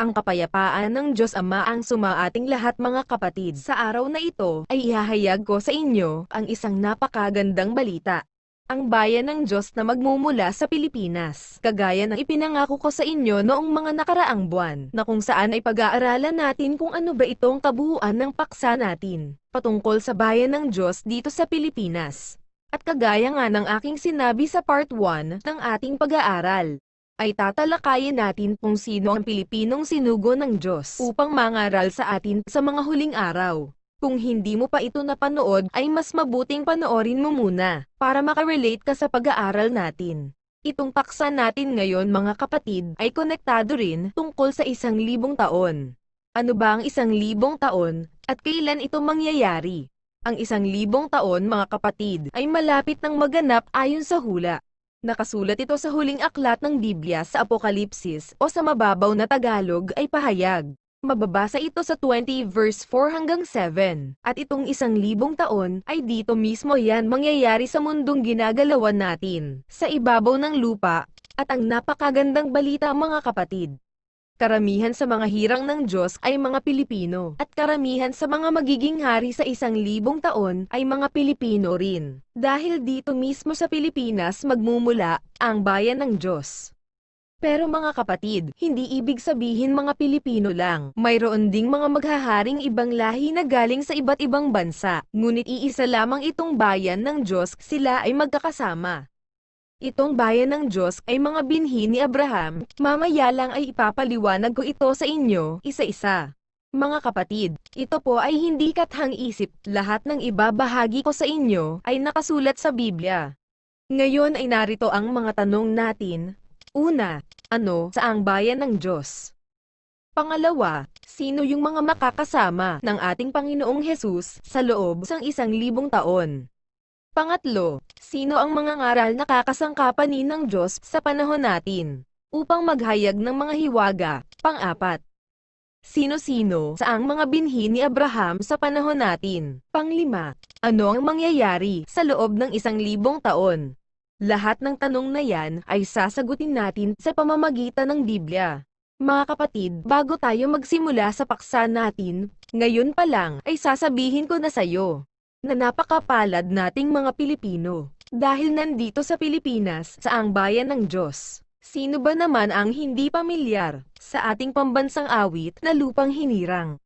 Ang kapayapaan ng Diyos Ama ang sumaating lahat mga kapatid. Sa araw na ito ay ihahayag ko sa inyo ang isang napakagandang balita. Ang bayan ng Diyos na magmumula sa Pilipinas. Kagaya ng ipinangako ko sa inyo noong mga nakaraang buwan, na kung saan ay pag-aaralan natin kung ano ba itong kabuuan ng paksa natin, patungkol sa bayan ng Diyos dito sa Pilipinas. At kagaya nga ng aking sinabi sa part 1 ng ating pag-aaral, ay tatalakayin natin kung sino ang Pilipinong sinugo ng Diyos upang mangaral sa atin sa mga huling araw. Kung hindi mo pa ito napanood ay mas mabuting panoorin mo muna para makarelate ka sa pag-aaral natin. Itong paksa natin ngayon mga kapatid ay konektado rin tungkol sa 1,000 taon. Ano ba ang 1,000 taon at kailan ito mangyayari? Ang 1,000 taon mga kapatid ay malapit nang maganap ayon sa hula. Nakasulat ito sa huling aklat ng Biblia sa Apokalipsis o sa mababaw na Tagalog ay pahayag. Mababasa ito sa 20 verse 4 hanggang 7. At itong 1,000 taon ay dito mismo yan mangyayari sa mundong ginagalawan natin, sa ibabaw ng lupa. At ang napakagandang balita mga kapatid, karamihan sa mga hirang ng Diyos ay mga Pilipino, at karamihan sa mga magiging hari sa 1,000 taon ay mga Pilipino rin. Dahil dito mismo sa Pilipinas magmumula ang bayan ng Diyos. Pero mga kapatid, hindi ibig sabihin mga Pilipino lang. Mayroon ding mga maghaharing ibang lahi na galing sa iba't ibang bansa. Ngunit iisa lamang itong bayan ng Diyos, sila ay magkakasama. Itong bayan ng Diyos ay mga binhi ni Abraham. Mamaya lang ay ipapaliwanag ko ito sa inyo, isa-isa. Mga kapatid, ito po ay hindi kathang isip. Lahat ng ibabahagi ko sa inyo ay nakasulat sa Biblia. Ngayon ay narito ang mga tanong natin. Una, ano sa ang bayan ng Diyos? Pangalawa, sino yung mga makakasama ng ating Panginoong Hesus sa loob ng 1,000 taon? Pangatlo, sino ang mga ngaral na kakasangkapanin ng Diyos sa panahon natin upang maghayag ng mga hiwaga? Pang-apat, sino-sino sa ang mga binhi ni Abraham sa panahon natin? Panglima, ano ang mangyayari sa loob ng 1,000 taon? Lahat ng tanong na yan ay sasagutin natin sa pamamagitan ng Biblia. Mga kapatid, bago tayo magsimula sa paksa natin, ngayon pa lang ay sasabihin ko na sa'yo na napakapalad nating mga Pilipino dahil nandito sa Pilipinas sa ang bayan ng Diyos. Sino ba naman ang hindi pamilyar sa ating pambansang awit na lupang hinirang?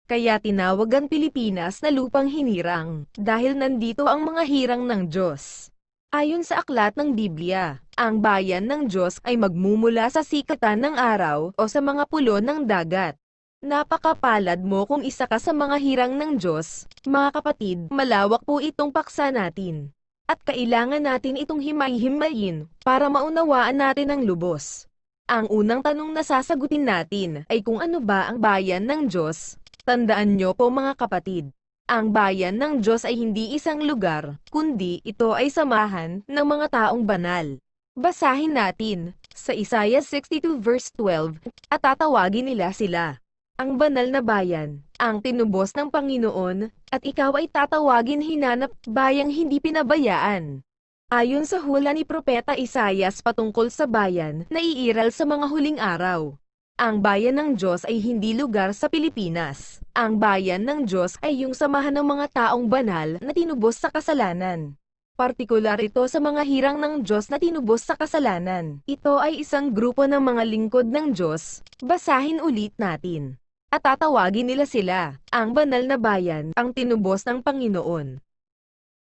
Kaya tinawag ang Pilipinas na lupang hinirang dahil nandito ang mga hirang ng Diyos. Ayon sa aklat ng Biblia, ang bayan ng Diyos ay magmumula sa sikatan ng araw o sa mga pulo ng dagat. Napakapalad mo kung isa ka sa mga hirang ng Diyos. Mga kapatid, malawak po itong paksa natin. At kailangan natin itong himay-himayin para maunawaan natin ang lubos. Ang unang tanong na sasagutin natin ay kung ano ba ang bayan ng Diyos. Tandaan nyo po mga kapatid. Ang bayan ng Diyos ay hindi isang lugar, kundi ito ay samahan ng mga taong banal. Basahin natin sa Isaiah 62 verse 12, at tatawagin nila sila ang banal na bayan, ang tinubos ng Panginoon, at ikaw ay tatawagin hinanap bayang hindi pinabayaan. Ayon sa hula ni Propeta Isaias patungkol sa bayan na iiral sa mga huling araw. Ang bayan ng Diyos ay hindi lugar sa Pilipinas. Ang bayan ng Diyos ay yung samahan ng mga taong banal na tinubos sa kasalanan. Partikular ito sa mga hirang ng Diyos na tinubos sa kasalanan. Ito ay isang grupo ng mga lingkod ng Diyos. Basahin ulit natin. At tatawagin nila sila, ang banal na bayan, ang tinubos ng Panginoon.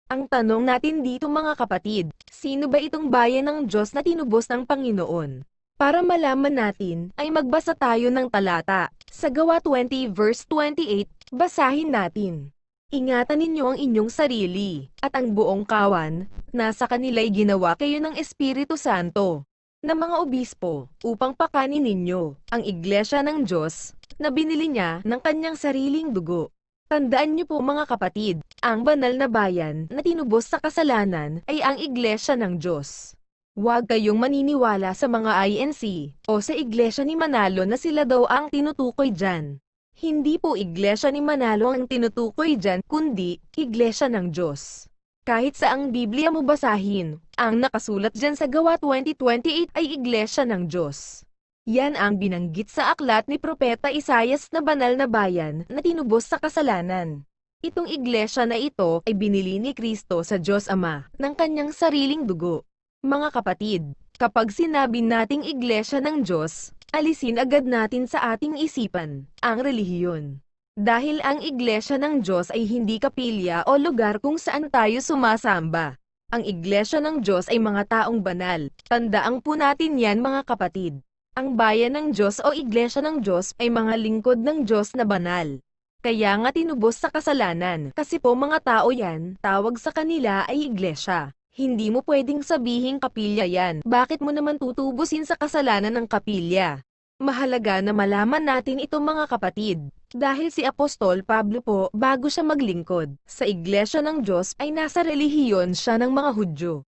Ang tanong natin dito mga kapatid, sino ba itong bayan ng Diyos na tinubos ng Panginoon? Para malaman natin, ay magbasa tayo ng talata. Sa Gawa 20 verse 28, basahin natin. Ingatan ninyo ang inyong sarili, at ang buong kawan, nasa kanila'y ginawa kayo ng Espiritu Santo, na mga obispo, upang pakanin ninyo, ang iglesia ng Diyos, na binili niya ng kanyang sariling dugo. Tandaan niyo po mga kapatid, ang banal na bayan, na tinubos sa kasalanan, ay ang iglesia ng Diyos. Huwag kayong maniniwala sa mga INC o sa iglesia ni Manalo na sila daw ang tinutukoy dyan. Hindi po iglesia ni Manalo ang tinutukoy dyan, kundi iglesia ng Diyos. Kahit sa ang Biblia mo basahin, ang nakasulat dyan sa Gawa 20:28 ay iglesia ng Diyos. Yan ang binanggit sa aklat ni Propeta Isaias na banal na bayan na tinubos sa kasalanan. Itong iglesia na ito ay binili ni Kristo sa Diyos Ama ng kanyang sariling dugo. Mga kapatid, kapag sinabi nating iglesia ng Diyos, alisin agad natin sa ating isipan ang relihiyon. Dahil ang iglesia ng Diyos ay hindi kapilya o lugar kung saan tayo sumasamba. Ang iglesia ng Diyos ay mga taong banal. Tandaan po natin yan mga kapatid. Ang bayan ng Diyos o iglesia ng Diyos ay mga lingkod ng Diyos na banal. Kaya nga tinubos sa kasalanan, kasi po mga tao yan, tawag sa kanila ay iglesia. Hindi mo pwedeng sabihing kapilya yan. Bakit mo naman tutubusin sa kasalanan ng kapilya? Mahalaga na malaman natin ito mga kapatid. Dahil si Apostol Pablo po, bago siya maglingkod sa iglesia ng Diyos ay nasa relihiyon siya ng mga Hudyo.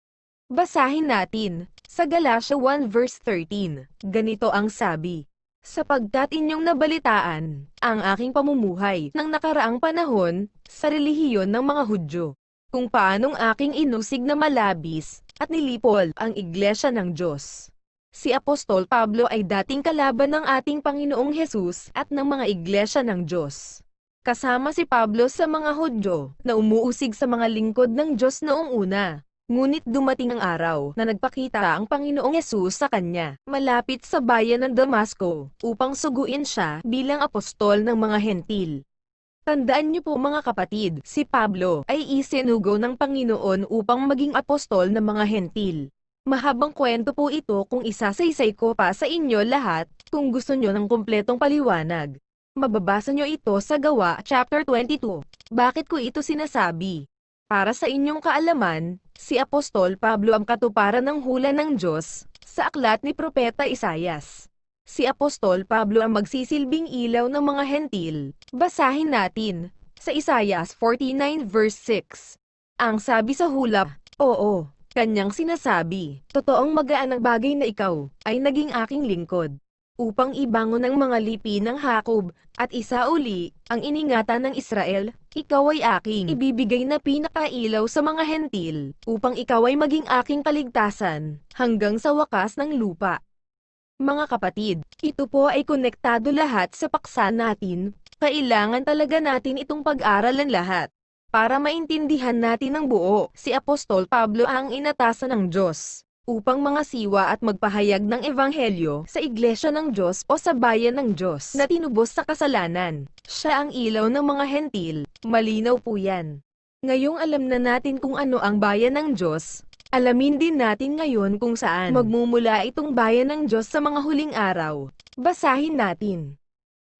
Basahin natin, sa Galatia 1 verse 13, ganito ang sabi. Sapagkat inyong nabalitaan ang aking pamumuhay ng nakaraang panahon sa relihiyon ng mga Hudyo, kung paanong aking inusig na malabis at nilipol ang iglesia ng Diyos. Si Apostol Pablo ay dating kalaban ng ating Panginoong Hesus at ng mga iglesia ng Diyos. Kasama si Pablo sa mga Hudyo na umuusig sa mga lingkod ng Diyos noong una. Ngunit dumating ang araw na nagpakita ang Panginoong Hesus sa kanya, malapit sa bayan ng Damasco, upang suguin siya bilang apostol ng mga hentil. Tandaan niyo po mga kapatid, si Pablo ay isinugo ng Panginoon upang maging apostol ng mga hentil. Mahabang kwento po ito kung isasaysay ko pa sa inyo lahat, kung gusto niyo ng kumpletong paliwanag. Mababasa niyo ito sa Gawa chapter 22. Bakit ko ito sinasabi? Para sa inyong kaalaman, si Apostol Pablo ang katuparan ng hula ng Diyos sa aklat ni Propeta Isaias. Si Apostol Pablo ang magsisilbing ilaw ng mga hentil. Basahin natin sa Isaias 49 verse 6. Ang sabi sa hula, oo, kanyang sinasabi, totoong magaan ang bagay na ikaw ay naging aking lingkod, upang ibangon ang mga lipi ng Jacob, at isauli ang iningatan ng Israel. Ikaw ay aking ibibigay na pinakailaw sa mga hentil, upang ikaw ay maging aking kaligtasan, hanggang sa wakas ng lupa. Mga kapatid, ito po ay konektado lahat sa paksa natin. Kailangan talaga natin itong pag-aralan lahat. Para maintindihan natin ng buo, si Apostol Pablo ang inatasan ng Diyos upang mga siwa at magpahayag ng ebanghelyo sa iglesia ng Diyos o sa bayan ng Diyos na tinubos sa kasalanan. Siya ang ilaw ng mga hentil. Malinaw po yan. Ngayong alam na natin kung ano ang bayan ng Diyos, alamin din natin ngayon kung saan magmumula itong bayan ng Diyos sa mga huling araw. Basahin natin.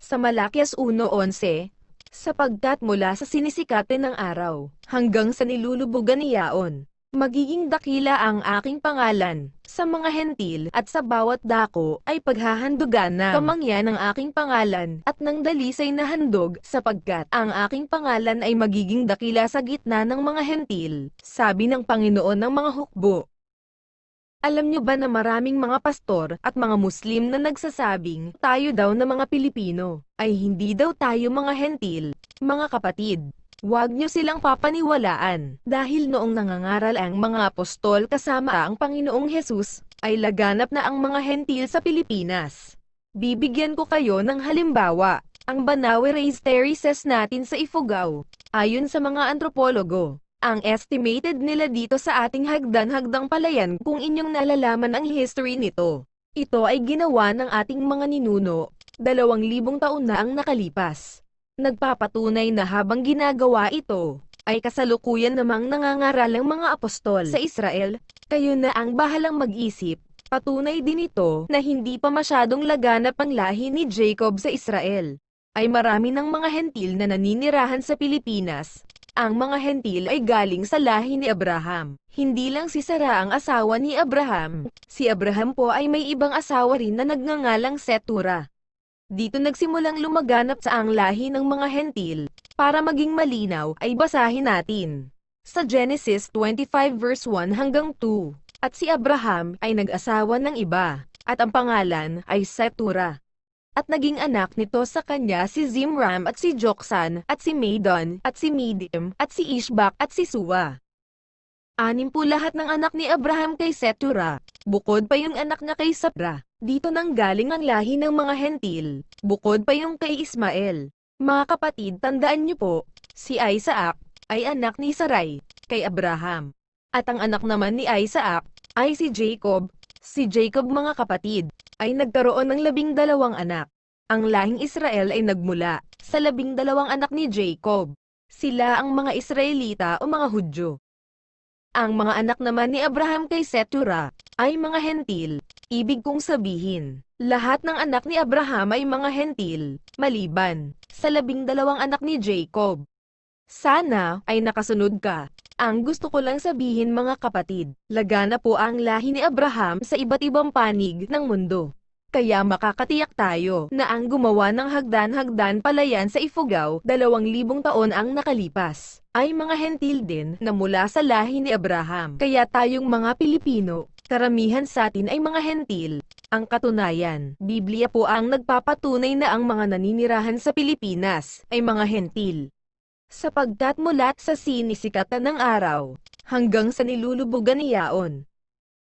Sa Malakias 1:11, sapagkat mula sa sinisikatan ng araw, hanggang sa nilulubugan ni Yaon, magiging dakila ang aking pangalan sa mga hentil, at sa bawat dako ay paghahandugan ng kamangyan ng aking pangalan at ng dalisay na handog, sapagkat ang aking pangalan ay magiging dakila sa gitna ng mga hentil, sabi ng Panginoon ng mga hukbo. Alam nyo ba na maraming mga pastor at mga Muslim na nagsasabing tayo daw na mga Pilipino ay hindi daw tayo mga hentil? Mga kapatid, huwag nyo silang papaniwalaan, dahil noong nangangaral ang mga apostol kasama ang Panginoong Hesus, ay laganap na ang mga hentil sa Pilipinas. Bibigyan ko kayo ng halimbawa, ang Banawe Raised Terraces natin sa Ifugao. Ayon sa mga antropologo, ang estimated nila dito sa ating hagdan-hagdang palayan, kung inyong nalalaman ang history nito, ito ay ginawa ng ating mga ninuno, 2,000 taon na ang nakalipas. Nagpapatunay na habang ginagawa ito, ay kasalukuyan namang nangangaral ang mga apostol sa Israel. Kayo na ang bahalang mag-isip. Patunay din ito na hindi pa masyadong laganap ang lahi ni Jacob sa Israel. Ay marami ng mga hentil na naninirahan sa Pilipinas. Ang mga hentil ay galing sa lahi ni Abraham. Hindi lang si Sarah ang asawa ni Abraham. Si Abraham po ay may ibang asawa rin na nagngangalang Setura. Dito nagsimulang lumaganap sa ang lahi ng mga hentil. Para maging malinaw ay basahin natin sa Genesis 25 verse 1 hanggang 2. At si Abraham ay nag-asawa ng iba, at ang pangalan ay Setura. At naging anak nito sa kanya si Zimram at si Joksan at si Madon at si Midim at si Ishbak at si Suwa. 6 po lahat ng anak ni Abraham kay Setura, bukod pa yung anak niya kay Sapra. Dito nanggaling ang lahi ng mga hentil, bukod pa yung kay Ismael. Mga kapatid, tandaan niyo po, si Isaac ay anak ni Sarai, kay Abraham. At ang anak naman ni Isaac ay si Jacob. Si Jacob, mga kapatid, ay nagkaroon ng 12 anak. Ang lahing Israel ay nagmula sa 12 anak ni Jacob. Sila ang mga Israelita o mga Hudyo. Ang mga anak naman ni Abraham kay Setura ay mga hentil. Ibig kong sabihin, lahat ng anak ni Abraham ay mga hentil, maliban sa 12 anak ni Jacob. Sana ay nakasunod ka. Ang gusto ko lang sabihin, mga kapatid, lagana po ang lahi ni Abraham sa iba't ibang panig ng mundo. Kaya makakatiyak tayo na ang gumawa ng hagdan-hagdan palayan sa Ifugao 2,000 taon ang nakalipas ay mga hentil din na mula sa lahi ni Abraham. Kaya tayong mga Pilipino, karamihan sa atin ay mga hentil. Ang katunayan, Biblia po ang nagpapatunay na ang mga naninirahan sa Pilipinas ay mga hentil. Sapagkat mula sa sinisikatan ng araw hanggang sa nilulubugan ni Yaon,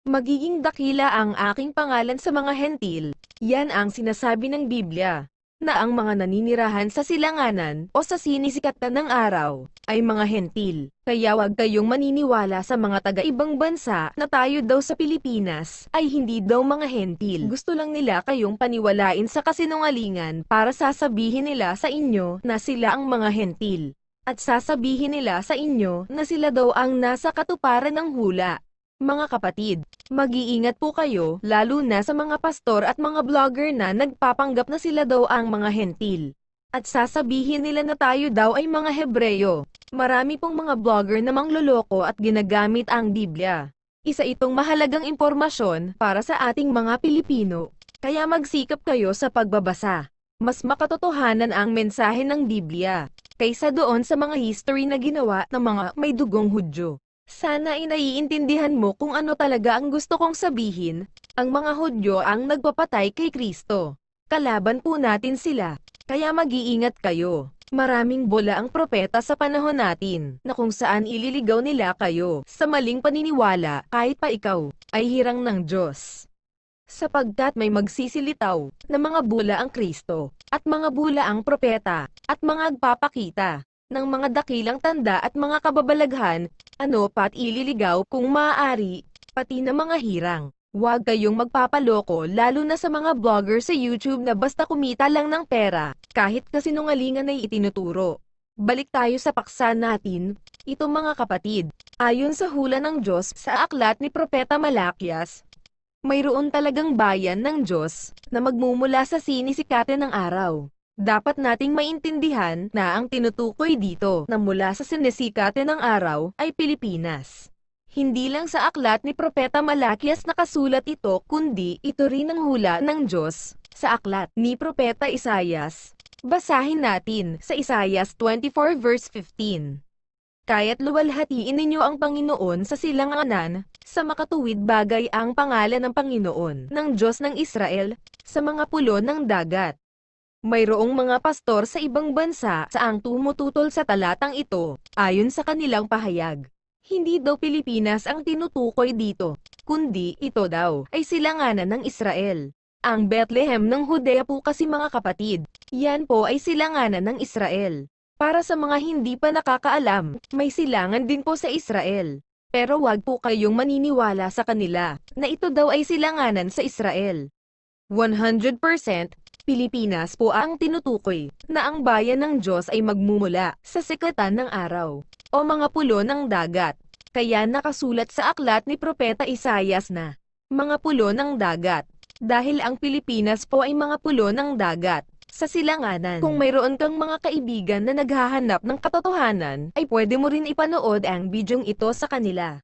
magiging dakila ang aking pangalan sa mga hentil. Yan ang sinasabi ng Biblia, na ang mga naninirahan sa silanganan o sa sinisikatan ng araw ay mga hentil. Kaya wag kayong maniniwala sa mga taga-ibang bansa na tayo daw sa Pilipinas ay hindi daw mga hentil. Gusto lang nila kayong paniwalain sa kasinungalingan para sasabihin nila sa inyo na sila ang mga hentil. At sasabihin nila sa inyo na sila daw ang nasa katuparan ng hula. Mga kapatid, mag-iingat po kayo, lalo na sa mga pastor at mga vlogger na nagpapanggap na sila daw ang mga hentil. At sasabihin nila na tayo daw ay mga Hebreyo. Marami pong mga vlogger na mangloloko at ginagamit ang Biblia. Isa itong mahalagang impormasyon para sa ating mga Pilipino. Kaya magsikap kayo sa pagbabasa. Mas makatotohanan ang mensahe ng Biblia kaysa doon sa mga history na ginawa ng mga may dugong Hudyo. Sana ay naiintindihan mo kung ano talaga ang gusto kong sabihin. Ang mga Hudyo ang nagpapatay kay Kristo. Kalaban po natin sila. Kaya mag-iingat kayo. Maraming bola ang propeta sa panahon natin na kung saan ililigaw nila kayo sa maling paniniwala kahit pa ikaw ay hirang ng Diyos. Sapagkat may magsisilitaw na mga bula ang Kristo at mga bula ang propeta at mga agpapakita ng mga dakilang tanda at mga kababalaghan, ano pat ililigaw kung maaari, pati na mga hirang. Huwag kayong magpapaloko, lalo na sa mga vlogger sa YouTube na basta kumita lang ng pera, kahit kasinungalingan ay itinuturo. Balik tayo sa paksa natin, ito mga kapatid, ayon sa hula ng Diyos sa aklat ni Propeta Malakias, mayroon talagang bayan ng Diyos na magmumula sa sinisikatan ng araw. Dapat nating maintindihan na ang tinutukoy dito na mula sa sinisikatan ng araw ay Pilipinas. Hindi lang sa aklat ni Propeta Malakias nakasulat ito, kundi ito rin ang hula ng Diyos sa aklat ni Propeta Isaias. Basahin natin sa Isaias 24 verse 15. Kaya't luwalhatiin ninyo ang Panginoon sa silanganan, sa makatuwid bagay ang pangalan ng Panginoon, ng Diyos ng Israel, sa mga pulo ng dagat. Mayroong mga pastor sa ibang bansa sa ang tumututol sa talatang ito, ayon sa kanilang pahayag. Hindi daw Pilipinas ang tinutukoy dito, kundi ito daw ay silanganan ng Israel. Ang Bethlehem ng Judea po kasi mga kapatid, yan po ay silanganan ng Israel. Para sa mga hindi pa nakakaalam, may silangan din po sa Israel. Pero wag po kayong maniniwala sa kanila na ito daw ay silanganan sa Israel. 100% Pilipinas po ang tinutukoy na ang bayan ng Diyos ay magmumula sa sikatan ng araw o mga pulo ng dagat. Kaya nakasulat sa aklat ni Propeta Isaias na mga pulo ng dagat. Dahil ang Pilipinas po ay mga pulo ng dagat sa silanganan. Kung mayroon kang mga kaibigan na naghahanap ng katotohanan, ay pwede mo rin ipanood ang bidyong ito sa kanila.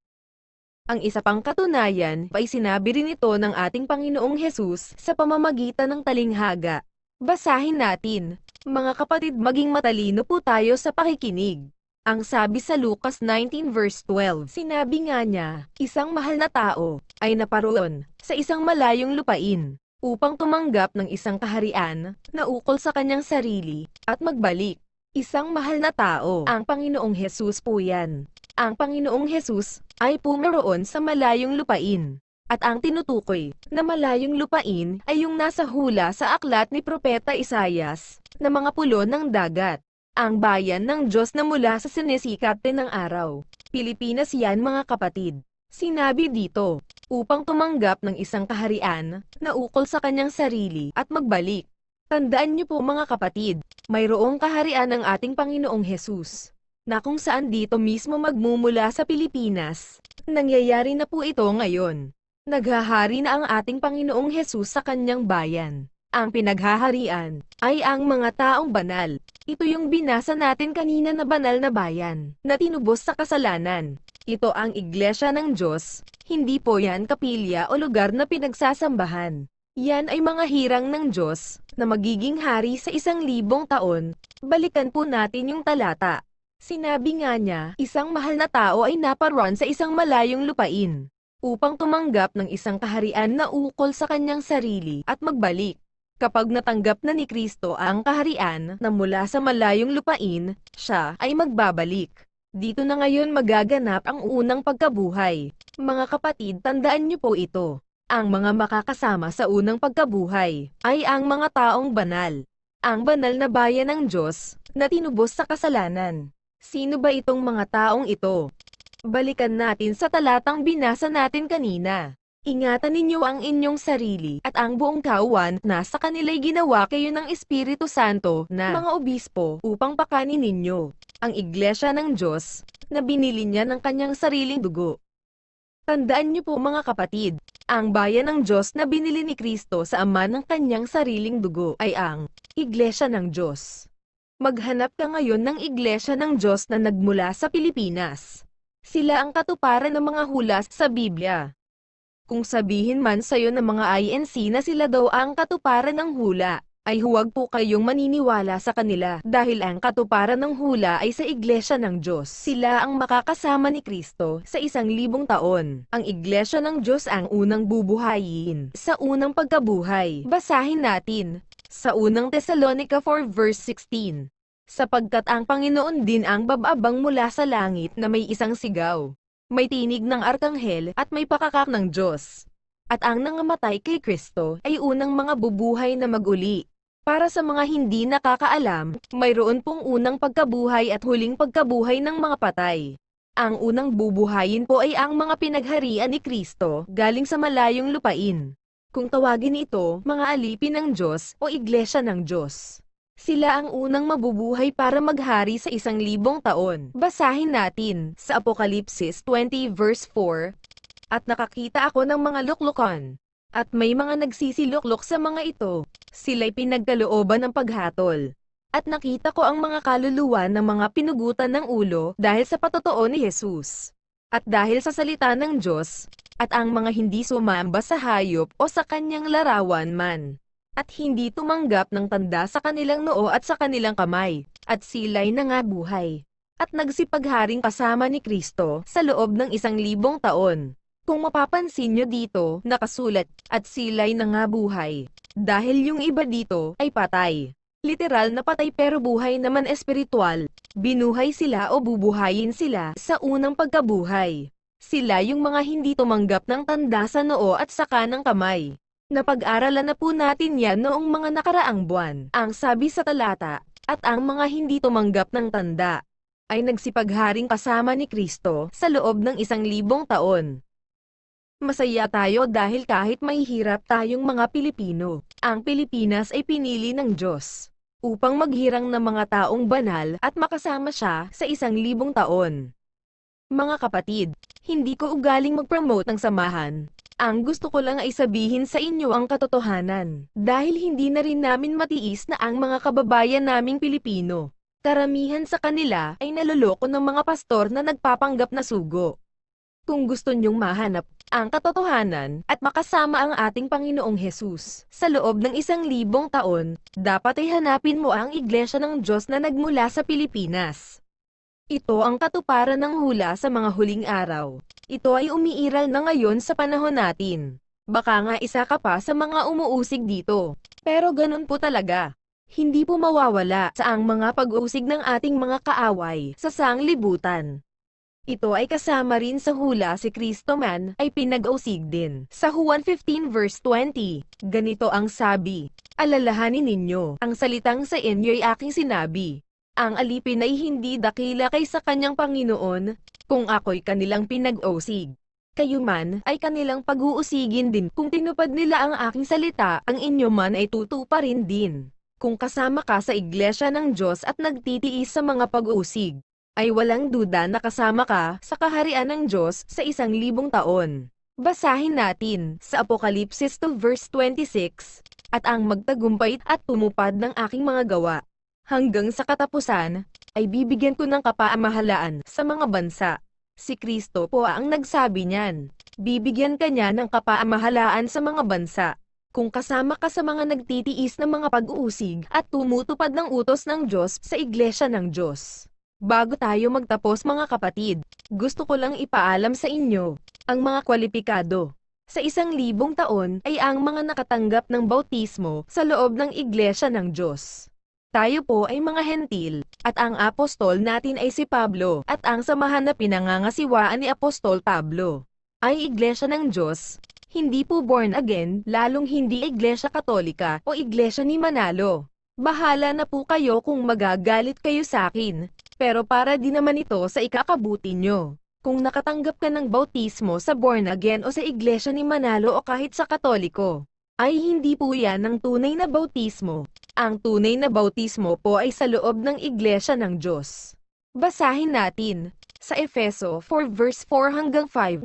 Ang isa pang katunayan ay sinabi rin ito ng ating Panginoong Hesus sa pamamagitan ng talinghaga. Basahin natin, mga kapatid, maging matalino po tayo sa pakikinig. Ang sabi sa Lucas 19 verse 12, sinabi nga niya, isang mahal na tao ay naparoon sa isang malayong lupain upang tumanggap ng isang kaharian na ukol sa kanyang sarili at magbalik. Isang mahal na tao, ang Panginoong Hesus po yan. Ang Panginoong Hesus ay pumaroon sa malayong lupain At ang tinutukoy na malayong lupain ay yung nasa hula sa aklat ni Propeta Isayas, na mga pulo ng dagat. Ang bayan ng Diyos na mula sa sinisikat din ng araw. Pilipinas yan mga kapatid. Sinabi dito, upang tumanggap ng isang kaharian, na ukol sa kanyang sarili at magbalik. Tandaan niyo po mga kapatid, mayroong kaharian ng ating Panginoong Hesus, na kung saan dito mismo magmumula sa Pilipinas. Nangyayari na po ito ngayon. Naghahari na ang ating Panginoong Hesus sa kanyang bayan. Ang pinaghaharian ay ang mga taong banal. Ito yung binasa natin kanina na banal na bayan, na tinubos sa kasalanan. Ito ang Iglesia ng Diyos, hindi po yan kapilya o lugar na pinagsasambahan. Yan ay mga hirang ng Diyos, na magiging hari sa 1,000 taon. Balikan po natin yung talata. Sinabi nga niya, isang mahal na tao ay naparoon sa isang malayong lupain, upang tumanggap ng isang kaharian na ukol sa kanyang sarili at magbalik. Kapag natanggap na ni Kristo ang kaharian na mula sa malayong lupain, siya ay magbabalik. Dito na ngayon magaganap ang unang pagkabuhay. Mga kapatid, tandaan niyo po ito. Ang mga makakasama sa unang pagkabuhay ay ang mga taong banal. Ang banal na bayan ng Diyos na tinubos sa kasalanan. Sino ba itong mga taong ito? Balikan natin sa talatang binasa natin kanina. Ingatan ninyo ang inyong sarili at ang buong kauwan na sa kanila'y ginawa kayo ng Espiritu Santo na mga obispo upang pakanin ninyo ang Iglesia ng Diyos na binili niya ng kanyang sariling dugo. Tandaan niyo po mga kapatid, ang bayan ng Diyos na binili ni Kristo sa Ama ng kanyang sariling dugo ay ang Iglesia ng Diyos. Maghanap ka ngayon ng Iglesia ng Diyos na nagmula sa Pilipinas. Sila ang katuparan ng mga hula sa Biblia. Kung sabihin man sa'yo ng mga INC na sila daw ang katuparan ng hula, ay huwag po kayong maniniwala sa kanila dahil ang katuparan ng hula ay sa Iglesia ng Diyos. Sila ang makakasama ni Kristo sa 1,000 taon. Ang Iglesia ng Diyos ang unang bubuhayin sa unang pagkabuhay. Basahin natin sa unang Thessalonica 4 verse 16. Sapagkat ang Panginoon din ang bababang mula sa langit na may isang sigaw. May tinig ng arkanghel at may pakakak ng Diyos. At ang nangamatay kay Kristo ay unang mga bubuhay na maguli. Para sa mga hindi nakakaalam, mayroon pong unang pagkabuhay at huling pagkabuhay ng mga patay. Ang unang bubuhayin po ay ang mga pinagharian ni Kristo galing sa malayong lupain. Kung tawagin ito, mga alipin ng Diyos o Iglesia ng Diyos. Sila ang unang mabubuhay para maghari sa 1,000 taon. Basahin natin sa Apokalipsis 20 verse 4. At nakakita ako ng mga luklukan. At may mga nagsisiluklok sa mga ito. Sila'y pinagkalooban ng paghatol. At nakita ko ang mga kaluluwa ng mga pinugutan ng ulo dahil sa patotoo ni Jesus. At dahil sa salita ng Diyos. At ang mga hindi sumamba sa hayop o sa kanyang larawan man. At hindi tumanggap ng tanda sa kanilang noo at sa kanilang kamay, at sila'y nangabuhay. At nagsipagharing kasama ni Kristo sa loob ng 1,000 taon. Kung mapapansin nyo dito, nakasulat, at sila'y nangabuhay. Dahil yung iba dito ay patay. Literal na patay pero buhay naman espiritual. Binuhay sila o bubuhayin sila sa unang pagkabuhay. Sila yung mga hindi tumanggap ng tanda sa noo at sa kanang kamay. Napag-aralan na po natin yan noong mga nakaraang buwan. Ang sabi sa talata, at ang mga hindi tumanggap ng tanda, ay nagsipagharing kasama ni Kristo sa loob ng 1,000 taon. Masaya tayo dahil kahit mahihirap tayong mga Pilipino, ang Pilipinas ay pinili ng Diyos upang maghirang ng mga taong banal at makasama siya sa 1,000 taon. Mga kapatid, hindi ko ugaling mag-promote ng samahan. Ang gusto ko lang ay sabihin sa inyo ang katotohanan. Dahil hindi na rin namin matiis na ang mga kababayan naming Pilipino, karamihan sa kanila ay naloloko ng mga pastor na nagpapanggap na sugo. Kung gusto nyong mahanap ang katotohanan at makasama ang ating Panginoong Hesus sa loob ng 1,000 taon, dapat ay hanapin mo ang Iglesia ng Diyos na nagmula sa Pilipinas. Ito ang katuparan ng hula sa mga huling araw. Ito ay umiiral na ngayon sa panahon natin. Baka nga isa ka pa sa mga umuusig dito. Pero ganun po talaga. Hindi po mawawala sa ang mga pag-uusig ng ating mga kaaway sa sanglibutan. Ito ay kasama rin sa hula si Kristo man ay pinag-usig din. Sa Juan 15 verse 20, ganito ang sabi, alalahanin ninyo, ang salitang sa inyo ay aking sinabi. Ang alipin ay hindi dakila kaysa kanyang Panginoon, kung ako'y kanilang pinag-usig. Kayo man ay kanilang pag-uusigin din kung tinupad nila ang aking salita, ang inyo man ay tutuparin din. Kung kasama ka sa iglesia ng Diyos at nagtitiis sa mga pag-uusig, ay walang duda na kasama ka sa kaharian ng Diyos sa 1,000 taon. Basahin natin sa Apokalipsis 2 verse 26, at ang magtagumpay at tumupad ng aking mga gawa. Hanggang sa katapusan, ay bibigyan ko ng kapamahalaan sa mga bansa. Si Kristo po ang nagsabi niyan. Bibigyan ka niya ng kapamahalaan sa mga bansa. Kung kasama ka sa mga nagtitiis ng mga pag-uusig at tumutupad ng utos ng Diyos sa iglesia ng Diyos. Bago tayo magtapos mga kapatid, gusto ko lang ipaalam sa inyo, ang mga kwalipikado. Sa 1,000 taon ay ang mga nakatanggap ng bautismo sa loob ng iglesia ng Diyos. Tayo po ay mga hentil, at ang apostol natin ay si Pablo, at ang samahan na pinangangasiwaan ni Apostol Pablo ay iglesia ng Diyos, hindi po born again, lalong hindi iglesia katolika o iglesia ni Manalo. Bahala na po kayo kung magagalit kayo sa akin. Pero para di naman ito sa ikakabuti nyo. Kung nakatanggap ka ng bautismo sa born again o sa iglesia ni Manalo o kahit sa katoliko, ay hindi po yan ang tunay na bautismo. Ang tunay na bautismo po ay sa loob ng iglesia ng Diyos. Basahin natin sa Efeso 4 verse 4 hanggang 5.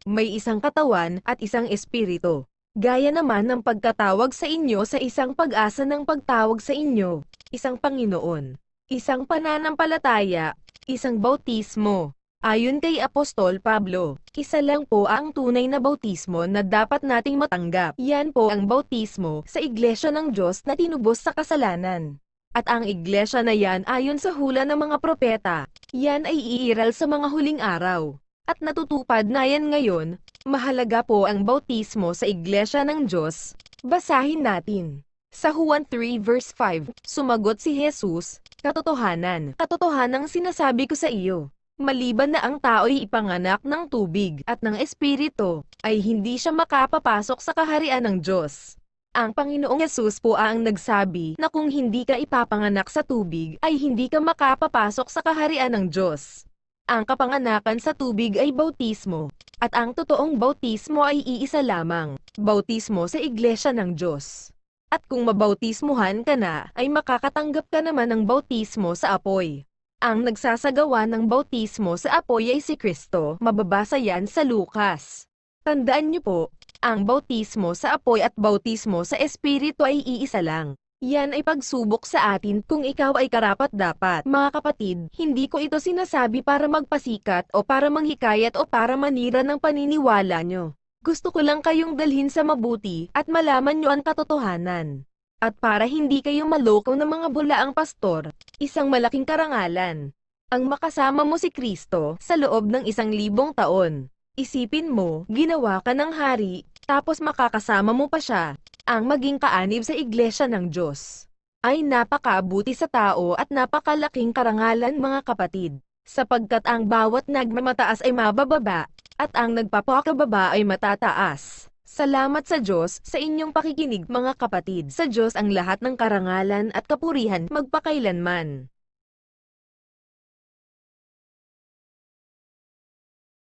May isang katawan at isang espiritu. Gaya naman ng pagkatawag sa inyo sa isang pag-asa ng pagtawag sa inyo, isang Panginoon. Isang pananampalataya, isang bautismo. Ayon kay Apostol Pablo, isa lang po ang tunay na bautismo na dapat nating matanggap. Yan po ang bautismo sa iglesia ng Diyos na tinubos sa kasalanan. At ang iglesia na yan ayon sa hula ng mga propeta, yan ay iiral sa mga huling araw. At natutupad na yan ngayon. Mahalaga po ang bautismo sa iglesia ng Diyos. Basahin natin. Sa Juan 3 verse 5, sumagot si Jesus, katotohanan, katotohanang sinasabi ko sa iyo, maliban na ang tao'y ipanganak ng tubig at ng espiritu, ay hindi siya makapapasok sa kaharian ng Diyos. Ang Panginoong Jesus po ang nagsabi na kung hindi ka ipapanganak sa tubig, ay hindi ka makapapasok sa kaharian ng Diyos. Ang kapanganakan sa tubig ay bautismo, at ang totoong bautismo ay iisa lamang, bautismo sa iglesia ng Diyos. At kung mabautismuhan ka na, ay makakatanggap ka naman ng bautismo sa apoy. Ang nagsasagawa ng bautismo sa apoy ay si Kristo, mababasa yan sa Lucas. Tandaan niyo po, ang bautismo sa apoy at bautismo sa espiritu ay iisa lang. Yan ay pagsubok sa atin kung ikaw ay karapat-dapat. Mga kapatid, hindi ko ito sinasabi para magpasikat o para manghikayat o para manira ng paniniwala nyo. Gusto ko lang kayong dalhin sa mabuti at malaman nyo ang katotohanan. At para hindi kayo maloko ng mga bulaang pastor, isang malaking karangalan. Ang makasama mo si Kristo sa loob ng 1,000 taon. Isipin mo, ginawa ka ng hari, tapos makakasama mo pa siya. Ang maging kaanib sa iglesia ng Diyos ay napakabuti sa tao at napakalaking karangalan mga kapatid, sapagkat ang bawat nagmamataas ay mabababa, at ang nagpapakababa ay matataas. Salamat sa Diyos sa inyong pakikinig mga kapatid. Sa Diyos ang lahat ng karangalan at kapurihan magpakailanman.